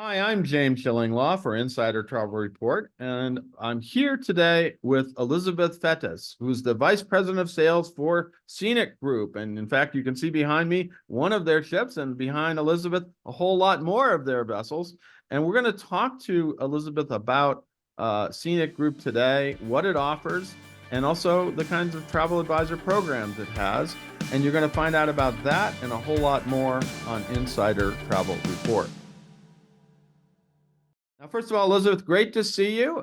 Hi, I'm James Shillinglaw for Insider Travel Report, and I'm here today with Elizabeth Fettes, who's the Vice President of Sales for Scenic Group. And in fact, you can see behind me one of their ships, and behind Elizabeth, a whole lot more of their vessels. And we're going to talk to Elizabeth about Scenic Group today, what it offers, and also the kinds of travel advisor programs it has. And you're going to find out about that and a whole lot more on Insider Travel Report. Now, first of all, Elizabeth, great to see you.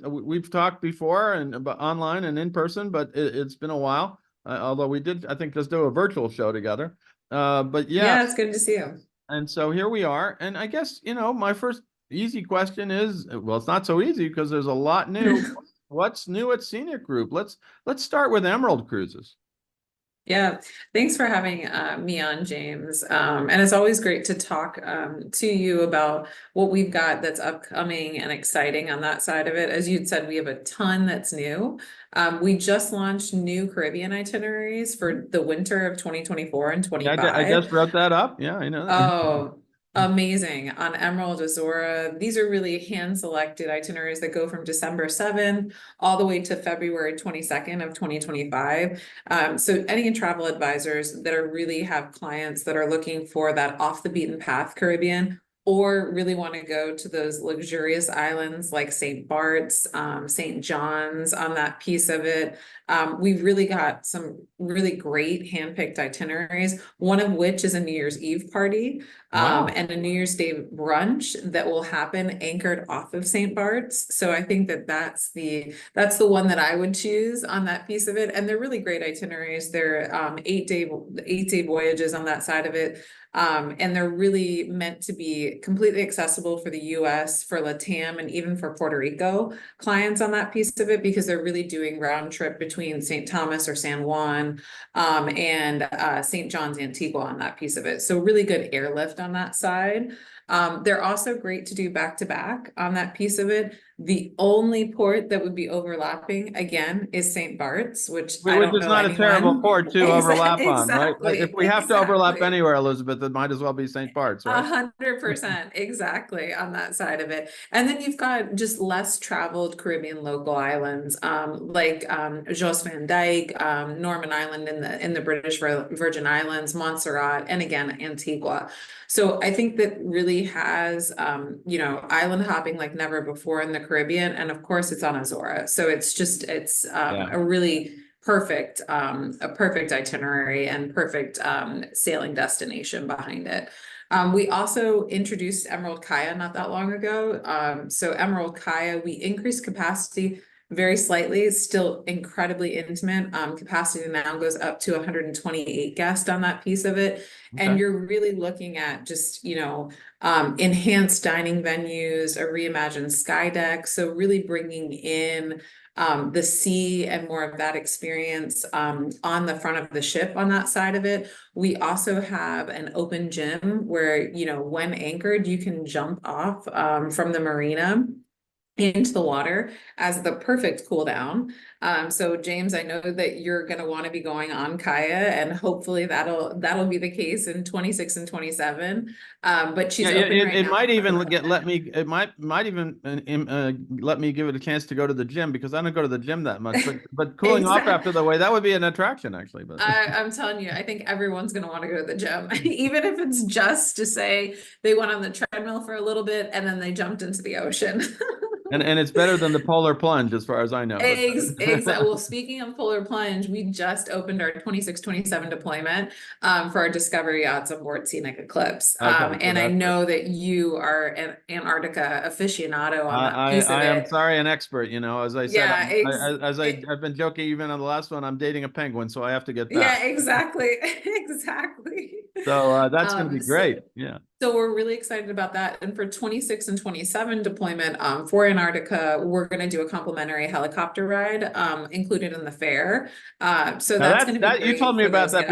We've talked before and online and in person, but it's been a while. Although we did, I think, just do a virtual show together. But yeah, Yeah, it's good to see you. and so here we are. And I guess, my first easy question is, well, it's not so easy because there's a lot new. What's new at Scenic Group? Let's start with Emerald Cruises. Yeah, thanks for having me on, James. And it's always great to talk to you about what we've got that's upcoming and exciting on that side of it. As you'd said, we have a ton that's new. We just launched new Caribbean itineraries for the winter of 2024 and 25. I just wrote that up. Yeah, I know. Oh, amazing. On Emerald Azora. These are really hand-selected itineraries that go from December 7th all the way to February 22nd of 2025. So any travel advisors that are really have clients that are looking for that off the beaten path Caribbean, or really want to go to those luxurious islands like St. Bart's, St. John's on that piece of it. We've really got some really great hand-picked itineraries, one of which is a New Year's Eve party and a New Year's Day brunch that will happen anchored off of St. Bart's. So I think that that's the one that I would choose on that piece of it. And they're really great itineraries. They're 8-day voyages on that side of it. And they're really meant to be completely accessible for the US, for LATAM, and even for Puerto Rico clients on that piece of it, because they're really doing round trip between St. Thomas or San Juan and St. John's Antigua on that piece of it. So really good airlift on that side. They're also great to do back to back on that piece of it. The only port that would be overlapping again is St. Bart's, which I don't is know not a terrible port to overlap on, right? Exactly. If we have to overlap anywhere, Elizabeth, it might as well be St. Bart's, right? 100% exactly on that side of it. And then you've got just less traveled Caribbean local islands, like Jos Van Dyke, Norman Island in the British Virgin Islands, Montserrat, and again Antigua. So I think that really has island hopping like never before in the Caribbean, and of course it's on Azora. So it's a really perfect itinerary and perfect sailing destination behind it. We also introduced Emerald Kaia not that long ago. So Emerald Kaia, we increased capacity very slightly. It's still incredibly intimate. Capacity now goes up to 128 guests on that piece of it. Okay. And you're really looking at just, enhanced dining venues, a reimagined sky deck. So really bringing in the sea and more of that experience on the front of the ship on that side of it. We also have an open gym where, when anchored, you can jump off from the marina into the water as the perfect cool down. So James, I know that you're going to want to be going on Kaia, and hopefully that'll be the case in 26 and 27. But she's open right now. It might even let me give it a chance to go to the gym, because I don't go to the gym that much. But cooling off after the way, that would be an attraction, actually. But I'm telling you, I think everyone's going to want to go to the gym, even if it's just to say they went on the treadmill for a little bit and then they jumped into the ocean. And it's better than the polar plunge, as far as I know. Exactly. Well, speaking of polar plunge, we just opened our 26-27 deployment for our Discovery yachts on board Scenic Eclipse. And I know that you are an Antarctica aficionado on that piece of it. I am sorry, an expert, as I said, I've been joking even on the last one, I'm dating a penguin, so I have to get that. Yeah, exactly. Exactly. So that's going to be great. Yeah. So we're really excited about that. And for 26 and 27 deployment for Antarctica, we're going to do a complimentary helicopter ride included in the fare. So that's going to be great. You told me about that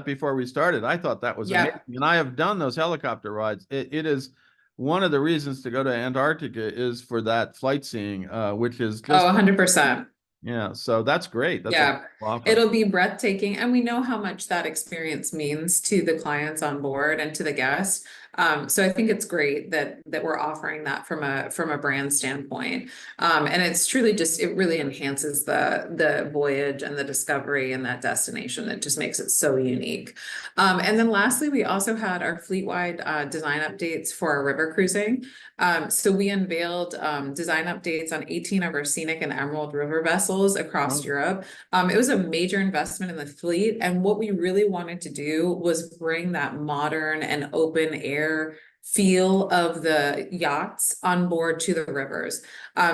before we started. I thought that was amazing. And I have done those helicopter rides. It is one of the reasons to go to Antarctica is for that flight seeing, which is just 100%. Yeah, so that's great. It'll be breathtaking. And we know how much that experience means to the clients on board and to the guests. So I think it's great that we're offering that from a brand standpoint. And it's truly just, it really enhances the voyage and the discovery and that destination. It just makes it so unique. And then lastly, we also had our fleet-wide design updates for our river cruising. So we unveiled design updates on 18 of our Scenic and Emerald River vessels across Oh. Europe. It was a major investment in the fleet, and what we really wanted to do was bring that modern and open air feel of the yachts on board to the rivers.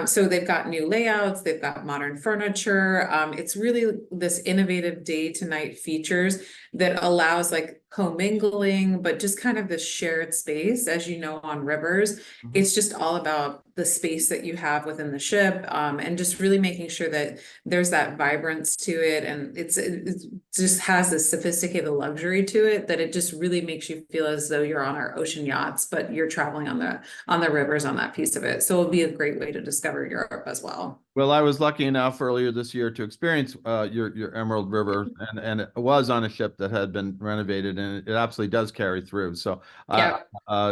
So they've got new layouts, they've got modern furniture. It's really this innovative day to night features that allows like commingling, but just kind of this shared space. As you know, on rivers, it's just all about the space that you have within the ship, and just really making sure that there's that vibrance to it, and it just has this sophisticated luxury to it that it just really makes you feel as though you're on our ocean yachts, but you're traveling on the rivers on that piece of it. So it'll be a great way to discover Europe as well. Well, I was lucky enough earlier this year to experience your Emerald River, and it was on a ship that had been renovated, and it absolutely does carry through. So Yeah.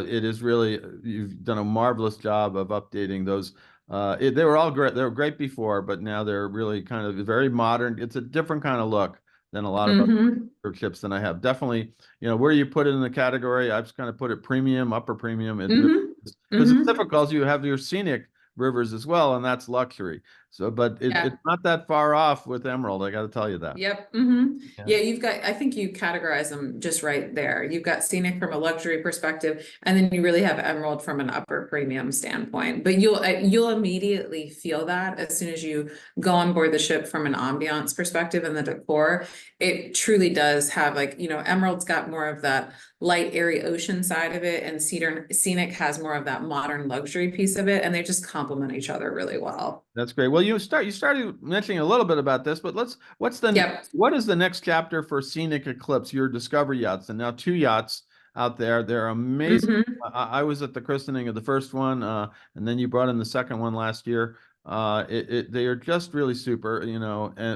it is really, you've done a marvelous job of updating those. They were all great. They were great before, but now they're really kind of very modern. It's a different kind of look than a lot of other ships than I have. Definitely, where you put it in the category, I've just kind of put it premium, upper premium. It really is, because it's difficult. You have your scenic rivers as well, and that's luxury. So, but it's not that far off with Emerald. I got to tell you that. Yep. Yeah. Yeah, you've got, I think you categorize them just right there. You've got Scenic from a luxury perspective, and then you really have Emerald from an upper premium standpoint. But you'll immediately feel that as soon as you go on board the ship from an ambiance perspective and the decor. It truly does have, like, Emerald's got more of that light, airy ocean side of it, and Scenic has more of that modern luxury piece of it, and they just complement each other really well. That's great. Well, you started mentioning a little bit about this, but what is the next chapter for Scenic Eclipse, your Discovery yachts? And now 2 yachts out there. They're amazing. I was at the christening of the first one, and then you brought in the second one last year. They are just really super,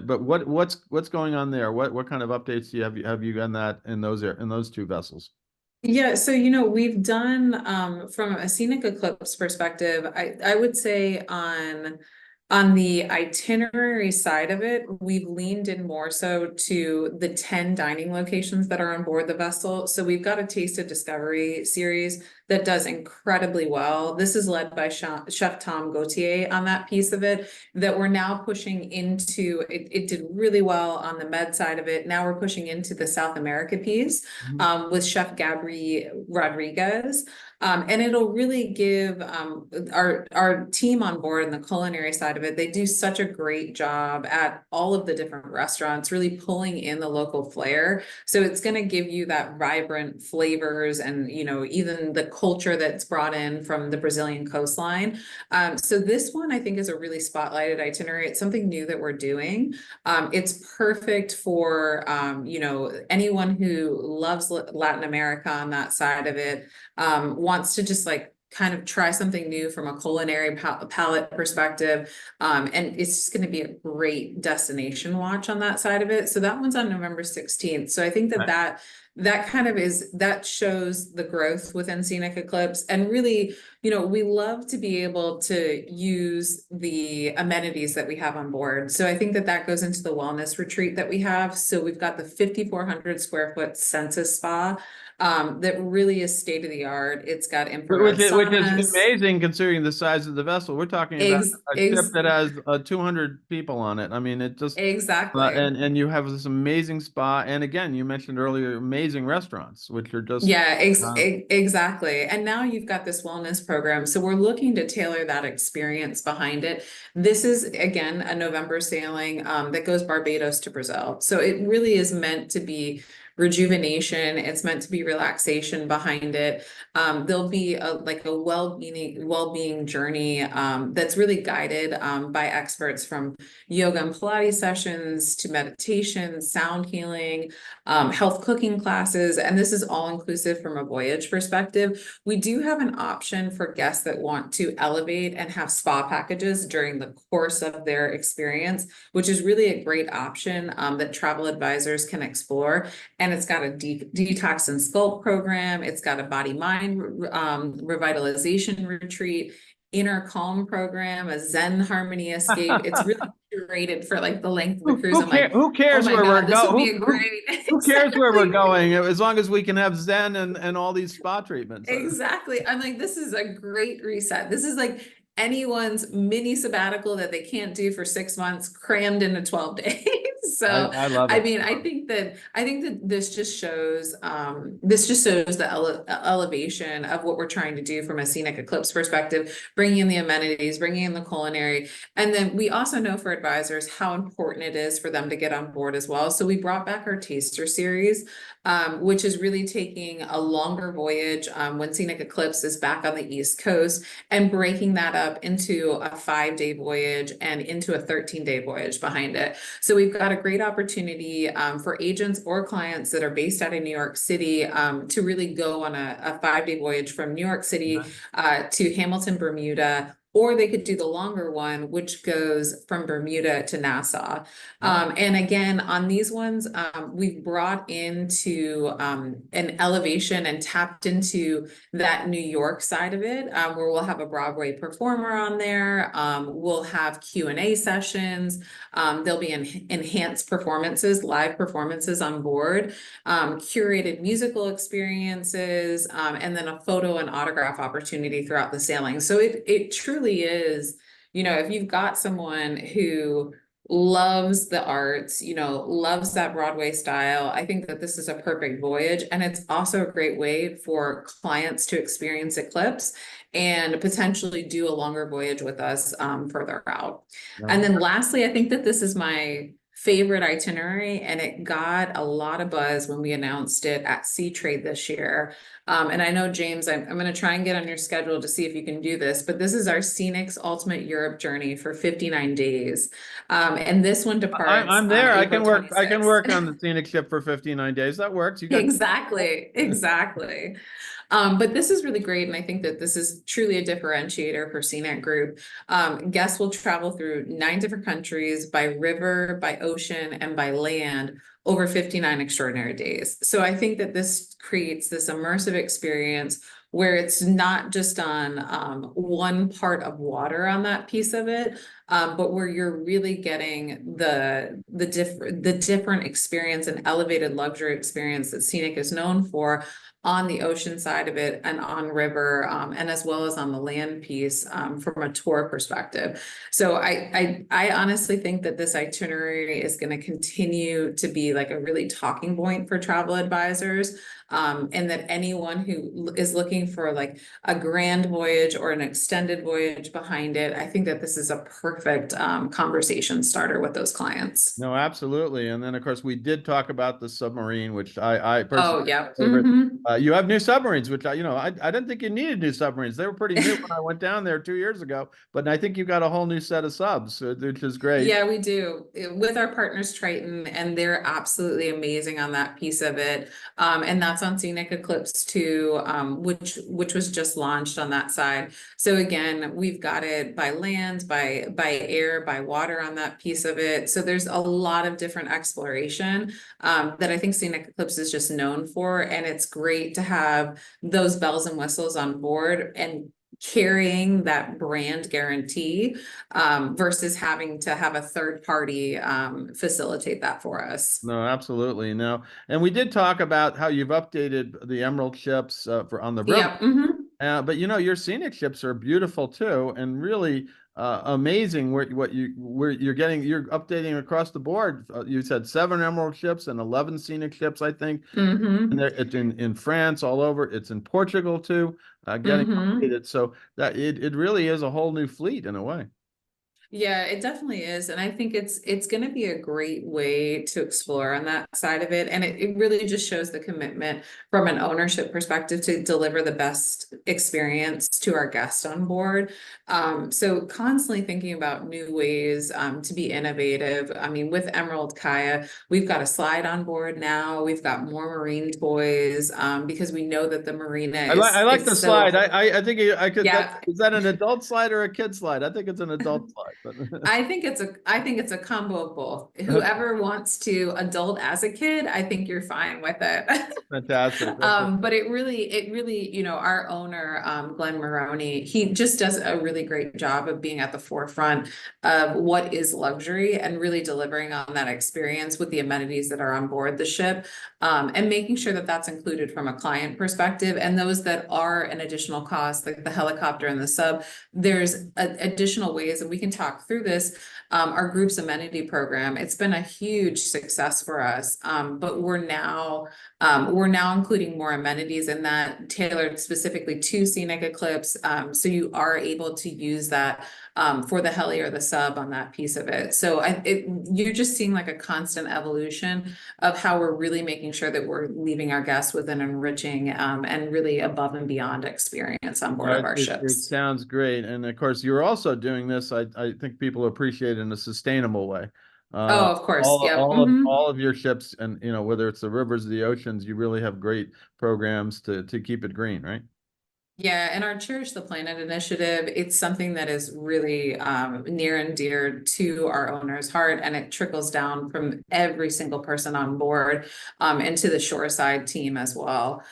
but what's going on there? What kind of updates do you have you done that in those 2 vessels? Yeah, so we've done from a Scenic Eclipse perspective, I would say on the itinerary side of it, we've leaned in more so to the 10 dining locations that are on board the vessel. So we've got a Taste of Discovery series that does incredibly well. This is led by Chef Tom Gauthier on that piece of it, that we're now pushing into. It did really well on the med side of it. Now we're pushing into the South America piece with Chef Gabri Rodriguez. And it'll really give our team on board in the culinary side of it. They do such a great job at all of the different restaurants, really pulling in the local flair. So it's going to give you that vibrant flavors and, even the culture that's brought in from the Brazilian coastline. So this one, I think, is a really spotlighted itinerary. It's something new that we're doing. It's perfect for, anyone who loves Latin America on that side of it. Wants to just like kind of try something new from a culinary palette perspective. And it's just going to be a great destination watch on that side of it. So that one's on November 16th. So I think that kind of that shows the growth within Scenic Eclipse. And really, we love to be able to use the amenities that we have on board. So I think that goes into the wellness retreat that we have. So we've got the 5,400 square foot Senses Spa. That really is state of the art. It's got infrared Which is saunas. amazing considering the size of the vessel. We're talking about a ship that has 200 people on it. I mean, it just exactly. and you have this amazing spa, and again, you mentioned earlier amazing restaurants, which are just exactly. And now you've got this wellness program, so we're looking to tailor that experience behind it. This is again a November sailing that goes Barbados to Brazil, so it really is meant to be rejuvenation. It's meant to be relaxation behind it. There'll be a well-being journey that's really guided by experts, from yoga and Pilates sessions to meditation, sound healing, health cooking classes, and this is all inclusive from a voyage perspective. We do have an option for guests that want to elevate and have spa packages during the course of their experience, which is really a great option that travel advisors can explore. and it's got a detox and sculpt program. It's got a body mind revitalization retreat, inner calm program, a Zen harmony escape. It's really curated for like the length of the cruise. I'm like, who oh cares my where we're God, this would be going? a great. Who cares where we're Exactly. going? As long as we can have Zen and all these spa treatments. Exactly. I'm like, this is a great reset. This is like anyone's mini sabbatical that they can't do for 6 months crammed into 12 days. So I love I it. mean, I think that this just shows the elevation of what we're trying to do from a scenic eclipse perspective, bringing in the amenities, bringing in the culinary. And then we also know for advisors how important it is for them to get on board as well. So we brought back our taster series, which is really taking a longer voyage when Scenic Eclipse is back on the East Coast and breaking that up into a 5-day voyage and into a 13-day voyage behind it. So we've got a great opportunity for agents or clients that are based out of New York City to really go on a 5-day voyage from New York City to Hamilton, Bermuda, or they could do the longer one, which goes from Bermuda to Nassau. And again, on these ones, we've brought into an elevation and tapped into that New York side of it, where we'll have a Broadway performer on there. We'll have Q&A sessions. There'll be enhanced performances, live performances on board, curated musical experiences, and then a photo and autograph opportunity throughout the sailing. So it truly is, if you've got someone who loves the arts, loves that Broadway style, I think that this is a perfect voyage. And it's also a great way for clients to experience Eclipse and potentially do a longer voyage with us further out. And then lastly, I think that this is my favorite itinerary, and it got a lot of buzz when we announced it at Sea Trade this year. And I know, James, I'm going to try and get on your schedule to see if you can do this, but this is our Scenics Ultimate Europe journey for 59 days. And this one departs. I'm there. I can work. I can 26th. work on the scenic ship for 59 days. That works. You got Exactly. But this is really great. And I think that this is truly a differentiator for Scenic Group. Guests will travel through 9 different countries by river, by ocean, and by land over 59 extraordinary days. So I think that this creates this immersive experience where it's not just on one part of water on that piece of it, but where you're really getting the different experience and elevated luxury experience that Scenic is known for on the ocean side of it and on river, and as well as on the land piece from a tour perspective. So I honestly think that this itinerary is going to continue to be like a really talking point for travel advisors. And that anyone who is looking for like a grand voyage or an extended voyage behind it, I think that this is a perfect conversation starter with those clients. No, absolutely. And then, of course, we did talk about the submarine, which I personally yeah. favorite. You have new submarines, which I didn't think you needed new submarines. They were pretty new when I went down there 2 years ago, but I think you got a whole new set of subs, which is great. Yeah, we do with our partners Triton, and they're absolutely amazing on that piece of it. And that's on Scenic Eclipse too, which was just launched on that side. So again, we've got it by land, by air, by water on that piece of it. So there's a lot of different exploration that I think Scenic Eclipse is just known for, and it's great to have those bells and whistles on board and carrying that brand guarantee versus having to have a third party facilitate that for us. No, absolutely. No. And we did talk about how you've updated the Emerald ships for on the river. Yeah. But your scenic ships are beautiful too, and really amazing you're updating across the board. You said 7 Emerald ships and 11 scenic ships, I think. And it's in France, all over. It's in Portugal too, getting updated. So that it really is a whole new fleet in a way. Yeah, it definitely is. And I think it's going to be a great way to explore on that side of it. And it really just shows the commitment from an ownership perspective to deliver the best experience to our guests on board. So constantly thinking about new ways to be innovative. I mean, with Emerald Kaia, we've got a slide on board now. We've got more marine toys because we know that the marina is. I like the slide. I think I could. Yeah. Is that an adult slide or a kid slide? I think it's an adult slide. but I think it's a combo of both. Whoever wants to adult as a kid, I think you're fine with it. fantastic. But it really, you know, our owner, Glenn Maroney, he just does a really great job of being at the forefront of what is luxury and really delivering on that experience with the amenities that are on board the ship. And making sure that that's included from a client perspective, and those that are an additional cost, like the helicopter and the sub, there's additional ways, and we can talk through this. Our group's amenity program, it's been a huge success for us, but we're now including more amenities in that, tailored specifically to scenic eclipse. So you are able to use that for the heli or the sub on that piece of it. So you're just seeing like a constant evolution of how we're really making sure that we're leaving our guests with an enriching and really above and beyond experience on board of our It ships. sounds great. And of course, you're also doing this, I think people appreciate, in a sustainable way. Oh, of course. Yep. All of your ships, and you know, whether it's the rivers or the oceans, you really have great programs to keep it green, right? Yeah, and our Cherish the Planet initiative, it's something that is really near and dear to our owner's heart, and it trickles down from every single person on board and to the shoreside team as well.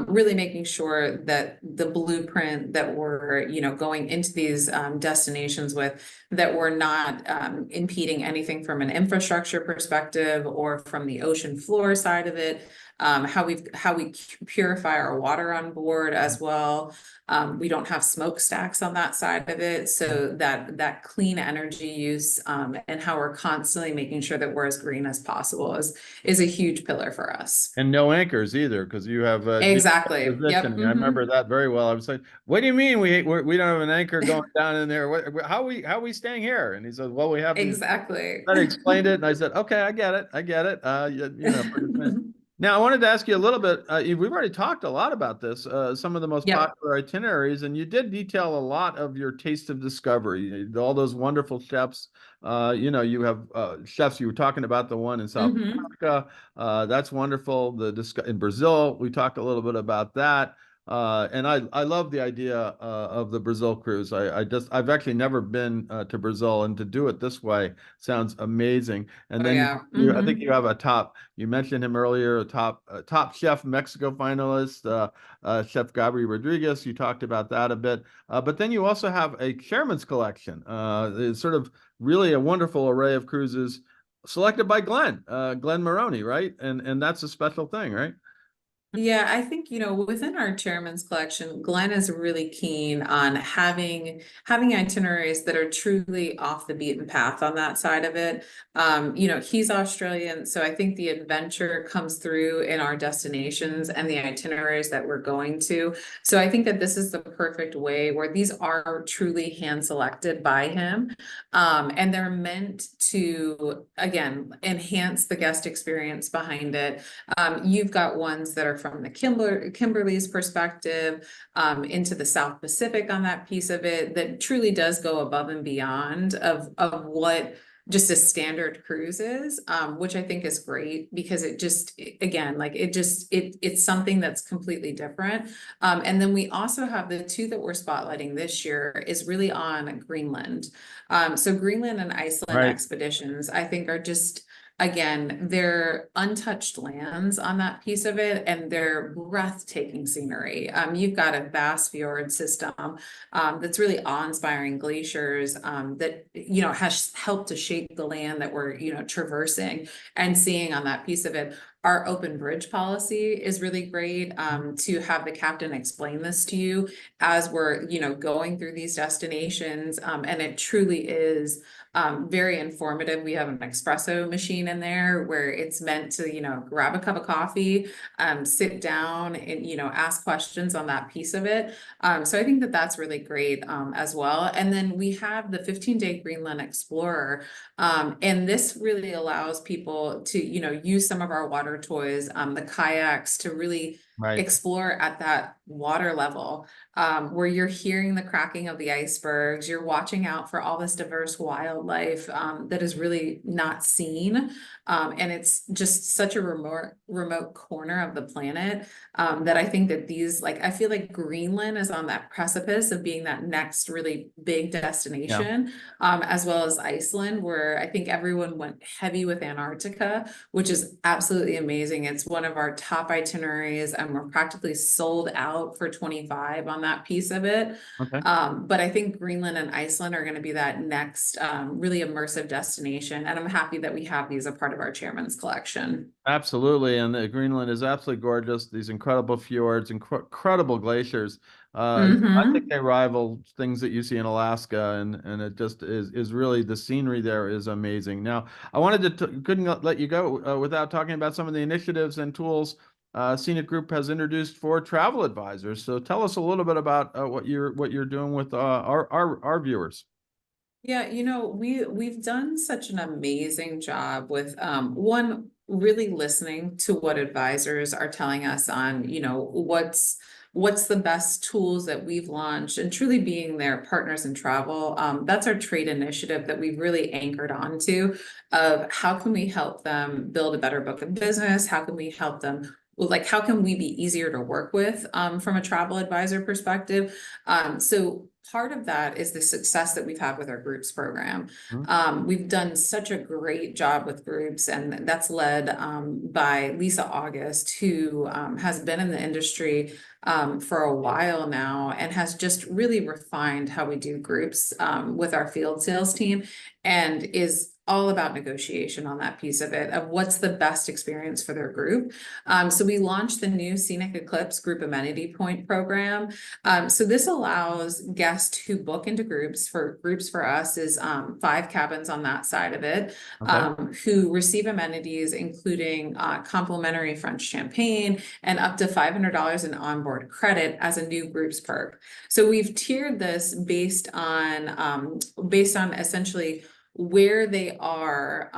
Really making sure that the blueprint that we're, you know, going into these destinations with, that we're not impeding anything from an infrastructure perspective or from the ocean floor side of it. How we purify our water on board as well. We don't have smokestacks on that side of it, so that clean energy use and how we're constantly making sure that we're as green as possible is a huge pillar for us. And no anchors either, because you have Exactly. Yep. positioning. I remember that very well. I was like, "What do you mean we don't have an anchor going down in there? How are we staying here?" And he said, "Well, we have these." Exactly. I explained it, and I said, "Okay, I get it. I get it." You know. Now, I wanted to ask you a little bit. We've already talked a lot about this, some of the most Yep. popular itineraries, and you did detail a lot of your taste of discovery, all those wonderful chefs. You know, you have chefs. You were talking about the one in South Africa. That's wonderful. In Brazil, we talked a little bit about that. And I love the idea of the Brazil cruise. I've actually never been to Brazil, and to do it this way sounds amazing. And Oh, then yeah. I think you have you mentioned him earlier, a top chef Mexico finalist, Chef Gabri Rodriguez. You talked about that a bit. But then you also have a chairman's collection. It's sort of really a wonderful array of cruises selected by Glenn Maroney, right? And that's a special thing, right? Yeah, I think, you know, within our chairman's collection, Glenn is really keen on having itineraries that are truly off the beaten path on that side of it. You know, he's Australian, so I think the adventure comes through in our destinations and the itineraries that we're going to. So I think that this is the perfect way where these are truly hand selected by him. And they're meant to, again, enhance the guest experience behind it. You've got ones that are from the Kimberly's perspective, into the South Pacific on that piece of it, that truly does go above and beyond of what just a standard cruise is, which I think is great, because it just, again, like it's something that's completely different. And then we also have the two that we're spotlighting this year is really on Greenland. So Greenland and Iceland Right. expeditions, I think, are just, again, they're untouched lands on that piece of it, and they're breathtaking scenery. You've got a vast fjord system that's really awe-inspiring glaciers that, you know, has helped to shape the land that we're, you know, traversing and seeing on that piece of it. Our open bridge policy is really great to have the captain explain this to you as we're, you know, going through these destinations. And it truly is very informative. We have an espresso machine in there where it's meant to, you know, grab a cup of coffee, sit down and, you know, ask questions on that piece of it. So I think that that's really great as well. And then we have the 15-day Greenland Explorer. And this really allows people to, you know, use some of our water toys, the kayaks, to really Right. explore at that water level, where you're hearing the cracking of the icebergs, you're watching out for all this diverse wildlife, that is really not seen. And it's just such a remote corner of the planet, that I think that these, like, I feel like Greenland is on that precipice of being that next really big Yeah. destination, as well as Iceland, where I think everyone went heavy with Antarctica, which is absolutely amazing. It's one of our top itineraries, and we're practically sold out for 25 on that piece of it. Okay. But I think Greenland and Iceland are going to be that next really immersive destination. And I'm happy that we have these a part of our chairman's collection. Absolutely, and Greenland is absolutely gorgeous. These incredible fjords, incredible glaciers. I think Mm-hmm. they rival things that you see in Alaska, and it just is really, the scenery there is amazing. Now, I wanted to couldn't let you go without talking about some of the initiatives and tools Scenic Group has introduced for travel advisors. So tell us a little bit about what you're doing with our viewers. Yeah, we've done such an amazing job with one, really listening to what advisors are telling us on, what's the best tools that we've launched, and truly being their partners in travel. That's our trade initiative that we've really anchored onto, of how can we help them build a better book of business? How can we help them? Well, like, how can we be easier to work with from a travel advisor perspective? So part of that is the success that we've had with our groups program. Hmm? We've done such a great job with groups, and that's led by Lisa August, who has been in the industry for a while now, and has just really refined how we do groups with our field sales team, and is all about negotiation on that piece of it, of what's the best experience for their group. So we launched the new Scenic Eclipse Group Amenity Point program. So this allows guests who book into groups for us is 5 cabins on that side of it, Okay. who receive amenities, including complimentary French champagne and up to $500 in onboard credit as a new groups perk. So we've tiered this based on essentially where they are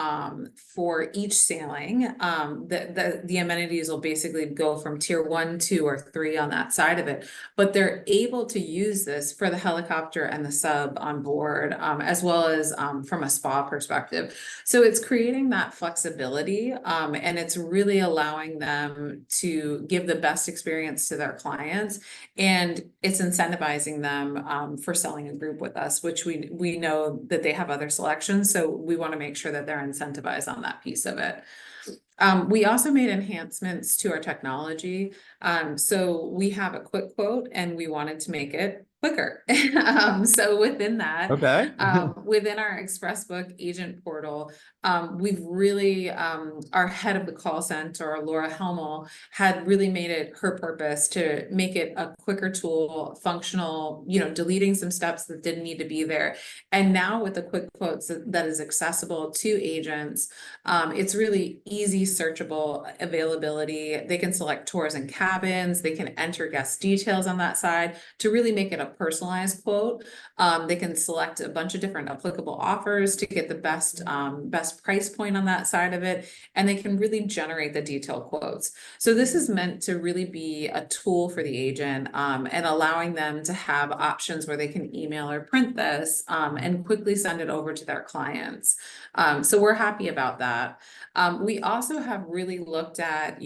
for each sailing. The amenities will basically go from tier 1, 2, or 3 on that side of it, but they're able to use this for the helicopter and the sub on board, as well as from a spa perspective. So it's creating that flexibility, and it's really allowing them to give the best experience to their clients, and it's incentivizing them for selling a group with us, which we know that they have other selections. So we want to make sure that they're incentivized on that piece of it. We also made enhancements to our technology. So we have a quick quote, and we wanted to make it quicker. So within that, Okay. within our Expressbook agent portal, we've really, our head of the call center, Laura Helmel, had really made it her purpose to make it a quicker tool, functional, deleting some steps that didn't need to be there. And now with the quick quotes that is accessible to agents, it's really easy, searchable availability. They can select tours and cabins. They can enter guest details on that side to really make it a personalized quote. They can select a bunch of different applicable offers to get the best price point on that side of it, and they can really generate the detailed quotes. So this is meant to really be a tool for the agent, and allowing them to have options where they can email or print this and quickly send it over to their clients. So we're happy about that. We also have really looked at,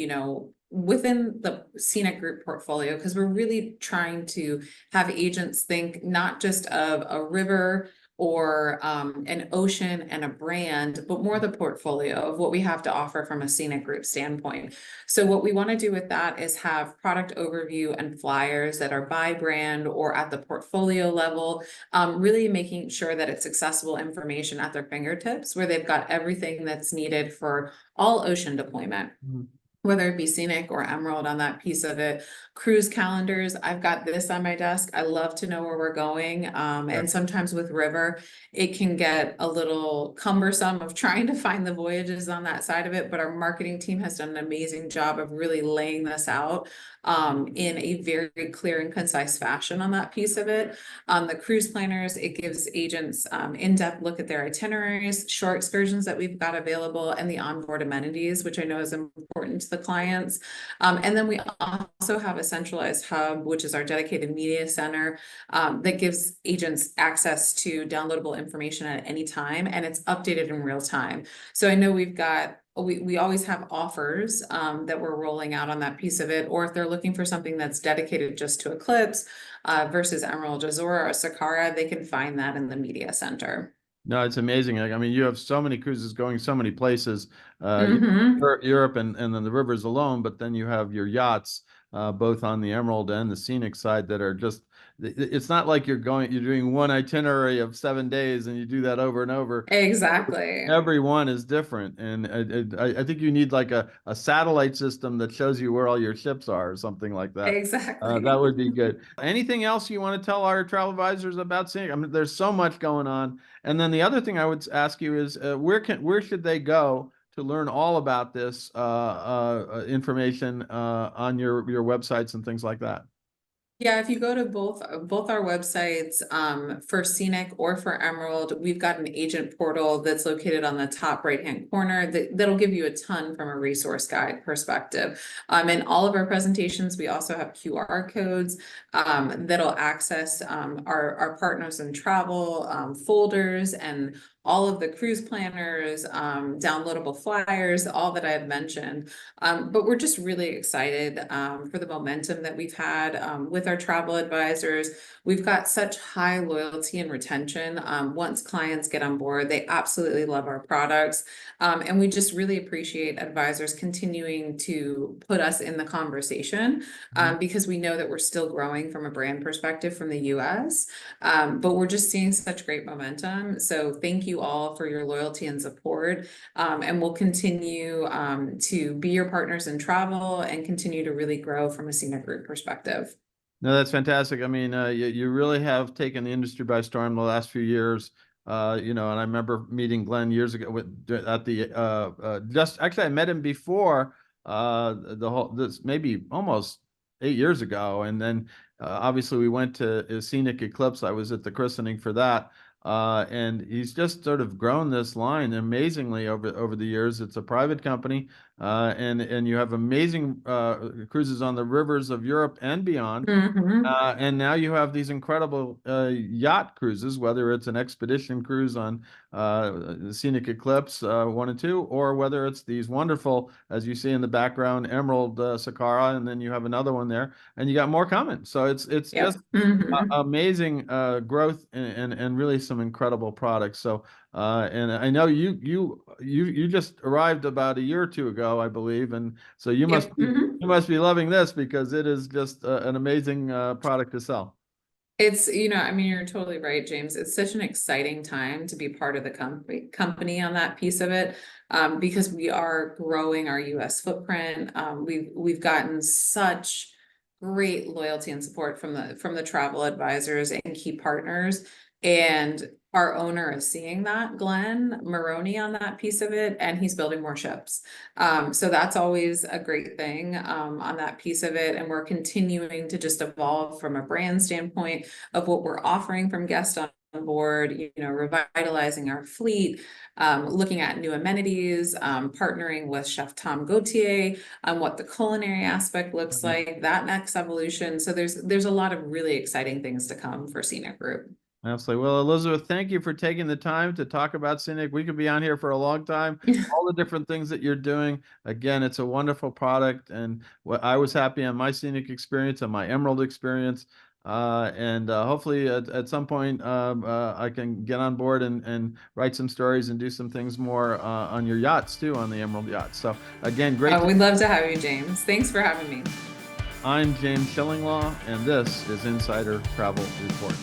within the Scenic Group portfolio, because we're really trying to have agents think not just of a river or an ocean and a brand, but more the portfolio of what we have to offer from a Scenic Group standpoint. So what we want to do with that is have product overview and flyers that are by brand or at the portfolio level, really making sure that it's accessible information at their fingertips, where they've got everything that's needed for all ocean deployment. Mhm. Whether it be Scenic or Emerald on that piece of it. Cruise calendars, I've got this on my desk. I love to know where we're going. Yeah. And sometimes with river, it can get a little cumbersome of trying to find the voyages on that side of it. But our marketing team has done an amazing job of really laying this out in a very clear and concise fashion on that piece of it. The cruise planners, it gives agents in-depth look at their itineraries, shore excursions that we've got available, and the onboard amenities, which I know is important to the the clients. And then we also have a centralized hub, which is our dedicated media center, that gives agents access to downloadable information at any time, and it's updated in real time. So I know we always have offers that we're rolling out on that piece of it, or if they're looking for something that's dedicated just to Eclipse versus Emerald, Azura, or Sakara, they can find that in the media center. No, it's amazing. I mean, you have so many cruises going so many places, Mm-hmm. Europe and then the rivers alone, but then you have your yachts, both on the Emerald and the Scenic side that are just, it's not like you're doing one itinerary of 7 days and you do that over and over. Exactly. Every one is different. And I think you need like a satellite system that shows you where all your ships are or something like that. Exactly. That would be good. Anything else you want to tell our travel advisors about Scenic? I mean, there's so much going on. And then the other thing I would ask you is where should they go to learn all about this information on your websites and things like that? Yeah, if you go to both our websites, for Scenic or for Emerald, we've got an agent portal that's located on the top right-hand corner that'll give you a ton from a resource guide perspective. In all of our presentations, we also have QR codes that'll access our partners in travel, folders, and all of the cruise planners, downloadable flyers, all that I had mentioned. But we're just really excited for the momentum that we've had with our travel advisors. We've got such high loyalty and retention. Once clients get on board, they absolutely love our products. And we just really appreciate advisors continuing to put us in the conversation because we know that we're still growing from a brand perspective from the US. But we're just seeing such great momentum. So thank you all for your loyalty and support. And we'll continue to be your partners in travel and continue to really grow from a Scenic Group perspective. No, that's fantastic. I mean, you really have taken the industry by storm the last few years. And I remember meeting Glenn years ago at the just actually I met him before this maybe almost 8 years ago, and then obviously we went to Scenic Eclipse. I was at the christening for that. And he's just sort of grown this line amazingly over the years. It's a private company, and you have amazing cruises on the rivers of Europe and beyond. Mm-hmm. And now you have these incredible yacht cruises, whether it's an expedition cruise on Scenic Eclipse 1 and 2, or whether it's these wonderful, as you see in the background, Emerald Sakara, and then you have another one there, and you got more coming. So it's Yep. just Mm-hmm. amazing growth and really some incredible products. So and I know you just arrived about a year or two ago, I believe, and so you must Yep. be Mm-hmm. you must be loving this because it is just an amazing product to sell. It's, I mean, you're totally right, James. It's such an exciting time to be part of the company on that piece of it, because we are growing our US footprint. We've gotten such great loyalty and support from the travel advisors and key partners. And our owner is seeing that, Glenn Maroney, on that piece of it, and he's building more ships. So that's always a great thing on that piece of it. And we're continuing to just evolve from a brand standpoint of what we're offering from guests on board, revitalizing our fleet, looking at new amenities, partnering with Chef Tom Gauthier on what the culinary aspect looks like, that next evolution. So there's a lot of really exciting things to come for Scenic Group. Absolutely. Well, Elizabeth, thank you for taking the time to talk about Scenic. We could be on here for a long time. All the different things that you're doing. Again, it's a wonderful product, and I was happy on my Scenic experience and my Emerald experience. And hopefully at some point I can get on board and write some stories and do some things more on your yachts too, on the Emerald yachts. So again, great. We'd love to have you, James. Thanks for having me. I'm James Shillinglaw, and this is Insider Travel Report.